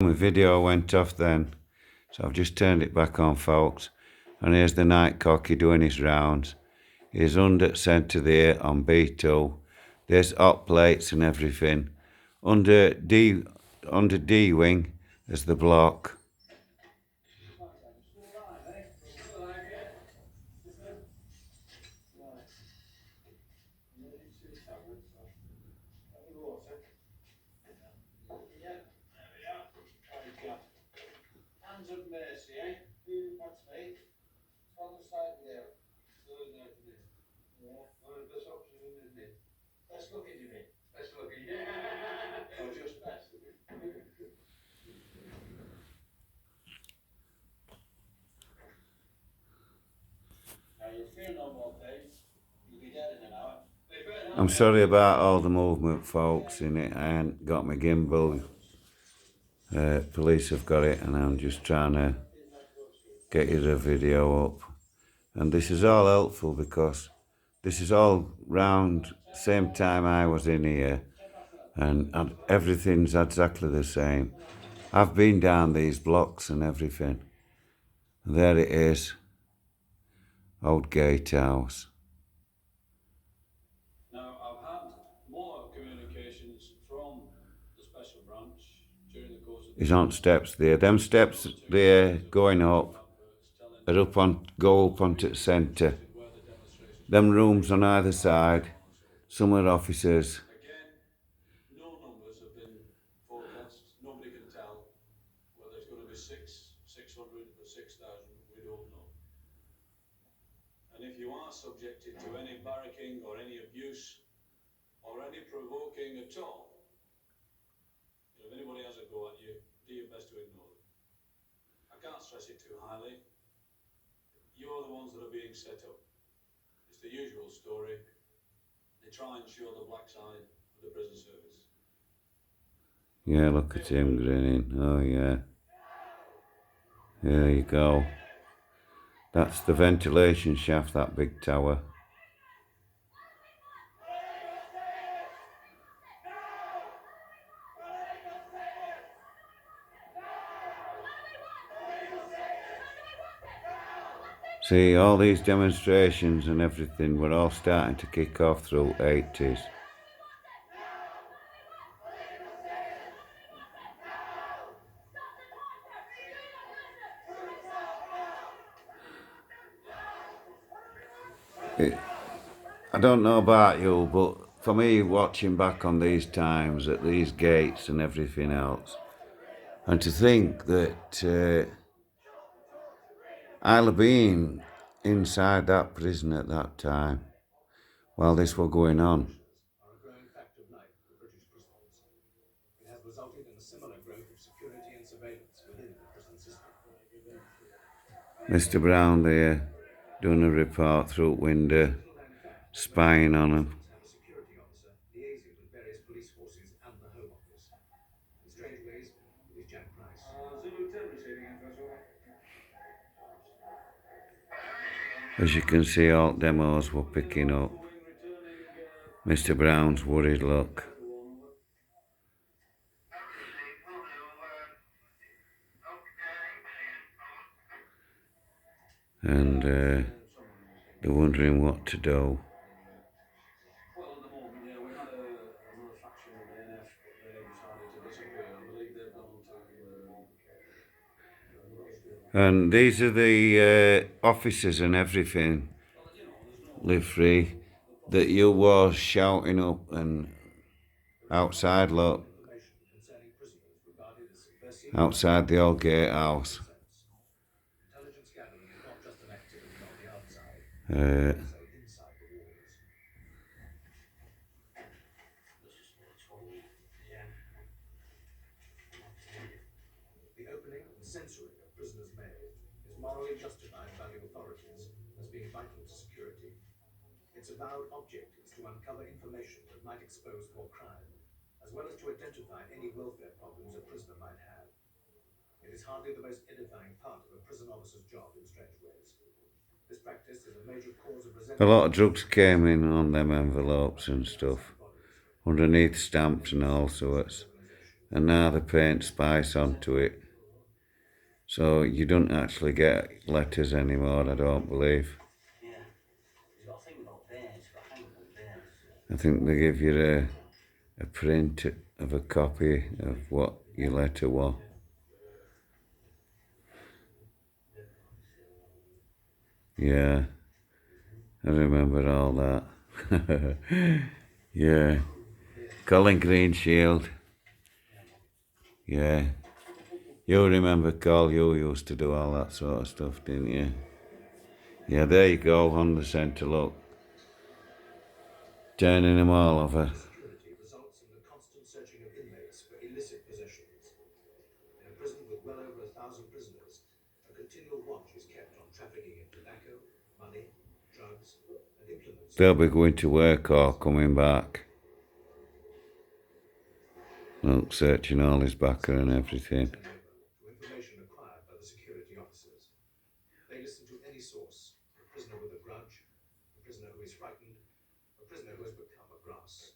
My video went off then, so I've just turned it back on, folks. And here's the night cocky doing his rounds. He's under centre there on B2. There's hot plates and everything. Under D wing is the block. Hands of mercy, eh? That's me. On the side there. Yeah. One of the best options, isn't it? Best looking, you mean? Best looking, yeah. Or just best. Now you'll feel no more pain. You'll be dead in an hour. I'm sorry about all the movement, folks, in it. I ain't got my gimbal. Police have got it, and I'm just trying to get you the video up. And this is all helpful because this is all round same time I was in here, and everything's exactly the same. I've been down these blocks and everything. And there it is, old gatehouse. Now, I've had more communications from the special branch during the course of the... He's on steps there. Them steps there going up are go up onto the centre. Them rooms on either side, some are officers. Again, no numbers have been forecast. Nobody can tell whether it's going to be 600 or 6,000. We don't know. And if you are subjected to any barracking or any abuse or any provoking at all, if anybody has a go at you, do your best to ignore them. I can't stress it too highly. You're the ones that are being set up. It's the usual story. They try and show the black side of the prison service. Yeah, look at him grinning. Oh, yeah. There you go. That's the ventilation shaft, that big tower. See, all these demonstrations and everything were all starting to kick off through 80s. I don't know about you, but for me, watching back on these times at these gates and everything else, and to think that I'll have been inside that prison at that time while this were going on. It has resulted in a similar growth of security and surveillance within the prison system. Mr. Brown there doing a report through the window, spying on him. Security officer liaising with various police forces and the Home Office. In Strangeways, with Jack Price. As you can see, all demos were picking up. Mr. Brown's worried look. And they're wondering what to do. Well, at the moment, yeah, we had another faction of the NF, but they decided to disappear. I believe they've gone to... And these are the officers and everything, live free, that you was shouting up and outside, look, outside the old gatehouse. The opening and censoring of prisoners' mail is morally justified by the authorities as being vital to security. Its avowed object is to uncover information that might expose more crime, as well as to identify any welfare problems a prisoner might have. It is hardly the most edifying part of a prison officer's job in Strangeways. This practice is a major cause of resentment. A lot of drugs came in on them envelopes and stuff, underneath stamps and all sorts. and now they paint spice onto it. So you don't actually get letters anymore, I don't believe. I think they give you a print of a copy of what your letter was. Yeah, I remember all that. Yeah, Colin Greenshield. Yeah, you remember Col, you used to do all that sort of stuff, didn't you? Yeah, there you go, on the centre, look. Turning them all over. Security results in the constant searching of inmates for illicit possessions. In a prison with well over 1,000 prisoners, a continual watch is kept on trafficking in tobacco, money, drugs, and implements. They'll be going to work or coming back. Look, searching all his backer and everything. To information acquired by the security officers. They listen to any source: a prisoner with a grudge, a prisoner who is frightened, a prisoner who has become a grass.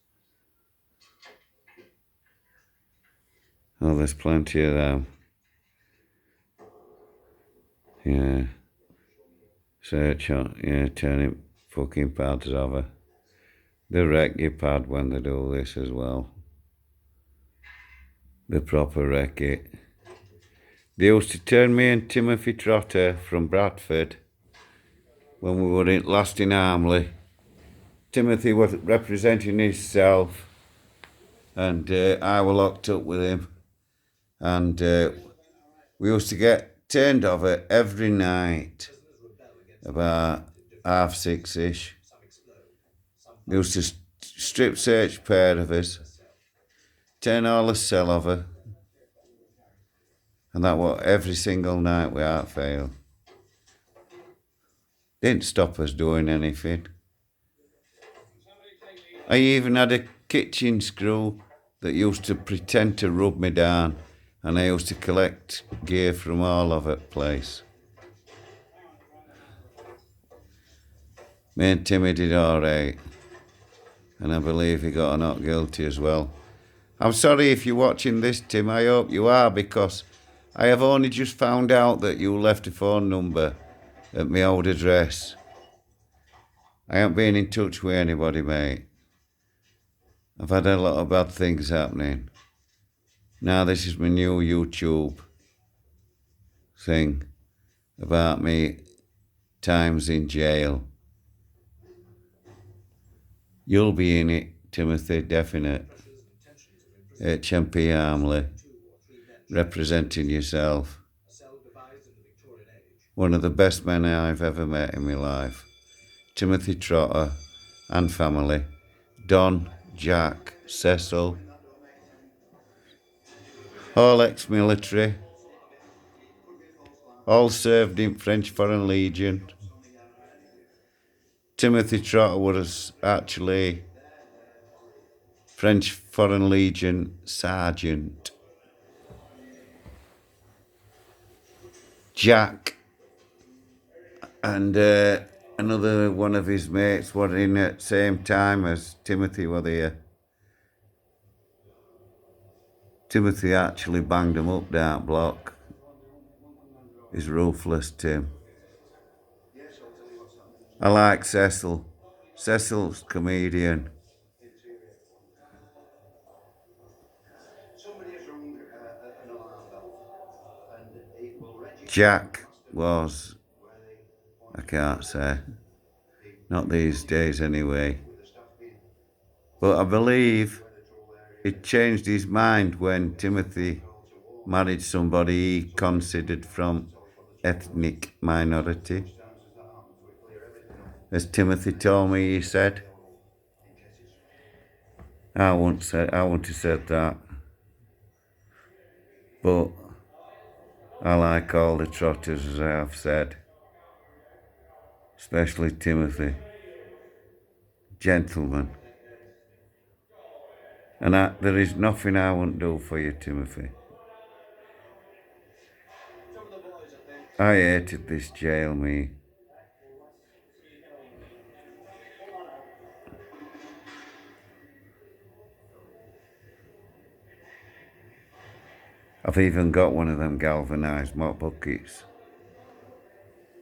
Oh, there's plenty of them. Yeah. Search on, yeah, turning fucking pads over. They wreck your pad when they do this as well. They proper wreck it. They used to turn me and Timothy Trotter from Bradford when we were last in Armley. Timothy was representing himself, and I were locked up with him. And we used to get turned over every night, about 6:30. They used to strip search pair of us, turn all the cell over, and that was every single night without fail. Didn't stop us doing anything. I even had a kitchen screw that used to pretend to rub me down, and I used to collect gear from all over the place. Me and Timmy did all right, and I believe he got a not guilty as well. I'm sorry if you're watching this, Tim. I hope you are, because I have only just found out that you left a phone number at my old address. I haven't been in touch with anybody, mate. I've had a lot of bad things happening. Now this is my new YouTube thing about me times in jail. You'll be in it, Timothy, definite. HMP Armley, representing yourself. One of the best men I've ever met in my life. Timothy Trotter and family. Don, Jack, Cecil. All ex-military. All served in French Foreign Legion. Timothy Trotter was actually French Foreign Legion sergeant. Jack and another one of his mates were in at the same time as Timothy were there. Timothy actually banged him up down block. He's ruthless, Tim. I like Cecil. Cecil's comedian. Jack was, I can't say. Not these days anyway. But I believe it changed his mind when Timothy married somebody he considered from ethnic minority. As Timothy told me, he said. I wouldn't have said that. But I like all the trotters, as I have said. Especially Timothy. Gentleman. And there is nothing I wouldn't do for you, Timothy. I hated this jail, me. I've even got one of them galvanised mop buckets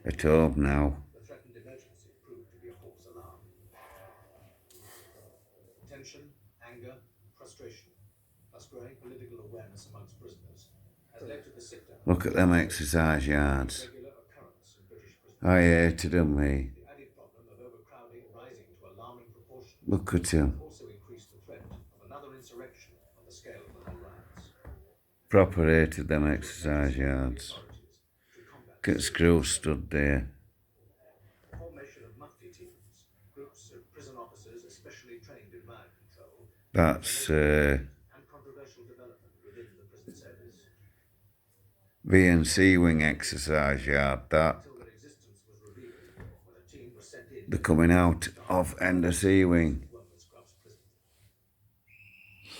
at home now. The threatened emergency proved to be a false alarm. Tension, anger, frustration, plus growing political awareness amongst prisoners has led to the sit-down. Look at them exercise yards. Regular occurrence in British prisons. I hated them, me. The added problem of overcrowding rising to alarming proportions Look at him. also increased the threat of another insurrection on the scale of the long riots. Proper hated them exercise yards. Authorities to combat Get screws stood there. the formation of mufti teams, groups of prison officers especially trained in riot control, That's and controversial development within the prison service V&C wing exercise yard, that. until their existence was revealed when a team was sent in They're coming out of N.C. wing. Wormwood Scrubs prison.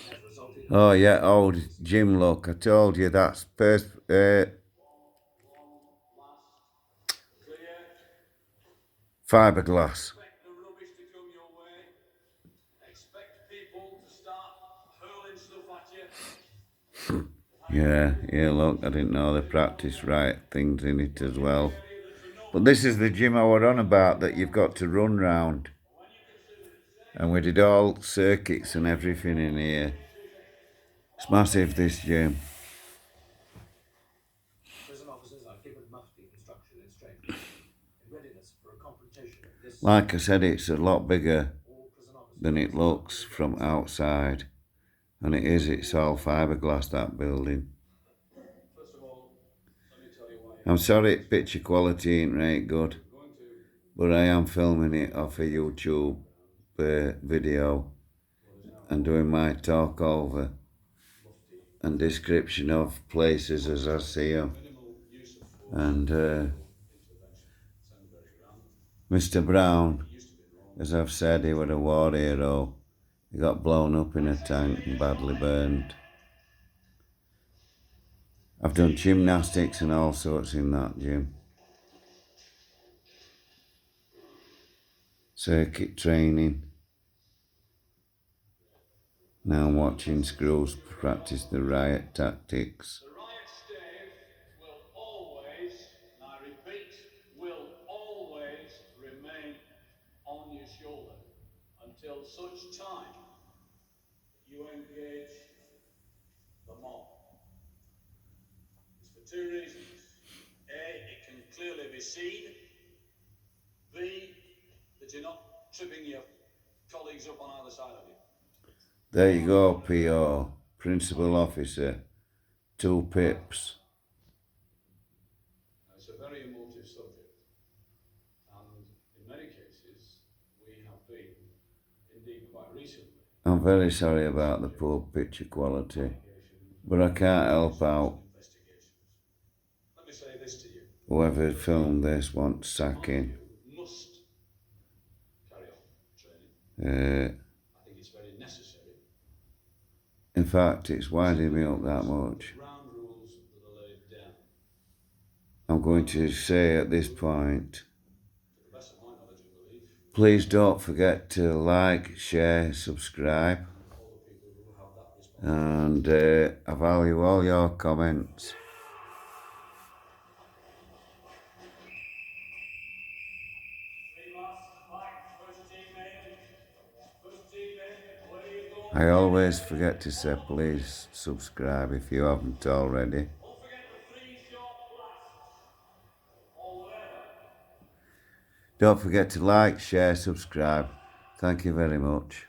It has resulted in Oh yeah, old Jim, look, I told you that's fiberglass. Expect the rubbish to come your way. Expect people to start hurling stuff at you. Yeah, look, I didn't know they practice right things in it as well. But this is the gym I were on about that you've got to run round. And we did all circuits and everything in here. It's massive, this gym. prison officers are given mufti instruction in Strangeways in readiness for a confrontation of this. Like I said, it's a lot bigger All prison officers than it looks from outside. And it's all fiberglass, that building. First of all, let me tell you why I'm sorry, picture quality ain't right good. you're going to But I am filming it off a YouTube video and doing my talk over and description of places as I see them. minimal use of force And intervention. Sounds very grand. Mr. Brown, Used to be wrong. as I've said, he was a war hero. He got blown up in a tank and badly burned. I've done gymnastics and all sorts in that gym. Circuit training. Now I'm watching Screws practice the riot tactics. The riot stave will always, and I repeat, will always remain on your shoulder until such time that you engage the mob. It's for two reasons. A, it can clearly be seen. B, that you're not tripping your colleagues up on either side of you. There you go, P.O. Principal Officer. 2 pips. It's a very emotive subject, and in many cases, we have been, indeed quite recently, I'm very sorry about the poor picture quality, but I can't help out. investigations. Let me say this to you. Whoever filmed this wants sacking. You must carry on training. I think it's very necessary. In fact, it's winding me up that much. Ground rules that are laid down. I'm going to say at this point, To the best of my knowledge and belief, please don't forget to like, share, subscribe, all the people who have that responsibility. and I value all your comments. I always forget to say please subscribe if you haven't already. Don't forget to like, share, subscribe. Thank you very much.